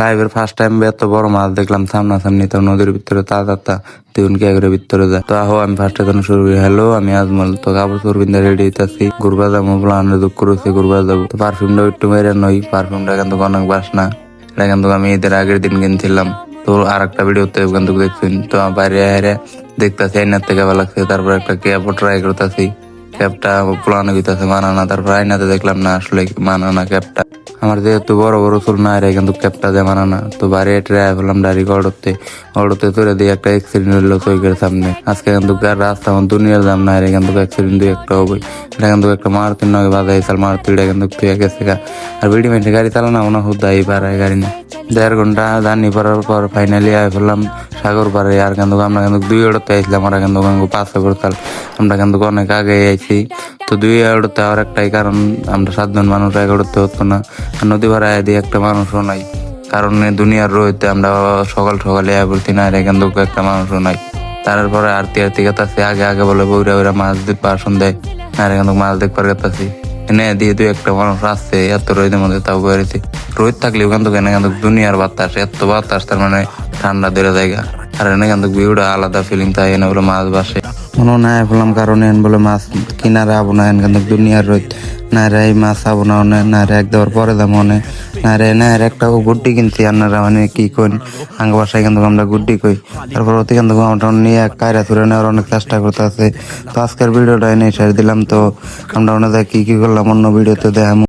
লাইভের first time এত বড় মাছ দেখলাম সামনাসামনি, তো নদীর ভিতরে তাজা তুই কে করে ভিতরে যায়। তো আহো আমি ফার্স্টে তখন শুরু করি, হ্যালো আমি আজমল। তো কাপড় চোরবিন্দা রেডি হইতাছি, ঘুরবা যাবো প্লান দুঃখ করেছি, ঘুরবা যাবো। তো পারফিউমটা একটু মেরে নই, পারফিউমটা কিন্তু অনেক বাসনা, এটা কিন্তু আমি ঈদের আগের দিন কিনছিলাম। তো আর একটা ভিডিওতে কিন্তু দেখছেন। তো বাইরে হেরে দেখতেছি আইনার থেকে ভালো লাগছে, তারপর একটা ক্যাপও ট্রাই করতেছি, ক্যাপটা পুরানো গিতেছে মানানা। তারপর আইনাতে দেখলাম না আসলে মানানা ক্যাপটা, আমার যেহেতু বড় বড় চুল না রে কিন্তু ক্যাপটা যে মানানা। তো বাইরে ট্রাই করলাম ডাইরেক্ট অটোতে তুলে দিয়ে একটা অ্যাক্সিডেন্ট হইলো চৌকের সামনে। আজকে কিন্তু রাস্তা আমার দুনিয়ার দাম না রে, কিন্তু অ্যাক্সিডেন্ট দুই একটা হবই। এটা কিন্তু একটা মারুতির নয় বাজাইছাল, মারুতিটা কিন্তু তুই গেছে গা। আর বিডি মেটে গাড়ি চালানো ওনা হুদাই পারায় গাড়ি না। 1.5 ঘন্টা জার্নি করার পর ফাইনালি আয় ফেললাম সাগর পাড়ে। আর কিন্তু আমরা কিন্তু 2 অটোতে আইছিলাম, আমরা কিন্তু 5 করতাল, আমরা কিন্তু অনেক আগে আইছি। তো 2 অটোতে আর একটাই কারণ, আমরা 7 জন মানুষ এক অটোতে হতো না, আর নদী ভাড়ায় দিয়ে একটা মানুষও নাই। কারণ দুনিয়ার রয়েতে আমরা সকাল সকালে আয় বলছি না রে, কিন্তু একটা মানুষও নাই। তারপরে আরতি কাতাছি, আগে আগে বলে বইরা মাছ ভাষণ দেয় না রে, কিন্তু মাছ দেখবার কাতাছি এনে দিয়ে 2 একটা মানুষ আসছে এত রোদের মধ্যে, তাও বেড়েছে। রোদ থাকলেও কিন্তু এখানে কিন্তু দুনিয়ার বাতাস, এত বাতাস, তার মানে ঠান্ডা ধরে জায়গা। আর এনে কিন্তু ভিউটা আলাদা ফিলিং থাকে, এনে বলে মাছ বাসে মনে না বললাম, কারণ এন বলে মাছ কিনারে আবো না, এন কিন্তু দুনিয়ার রোদ না রে, এই মাছ আবো না অনে না রে, এক দেওয়ার পরে দাম অনে না রে, না রে একটা গুড্ডি কিনছি। আপনারা মানে কি কইন আঙ্গ বাসায় কিন্তু আমরা গুড্ডি কই। তারপর অতি কিন্তু আমরা নিয়ে কায়রা তুলে নেওয়ার অনেক চেষ্টা করতে আছে। তো আজকের ভিডিওটা এনে শেয়ার দিলাম। তো আমরা ওনাদের কি করলাম অন্য ভিডিওতে দেখাম।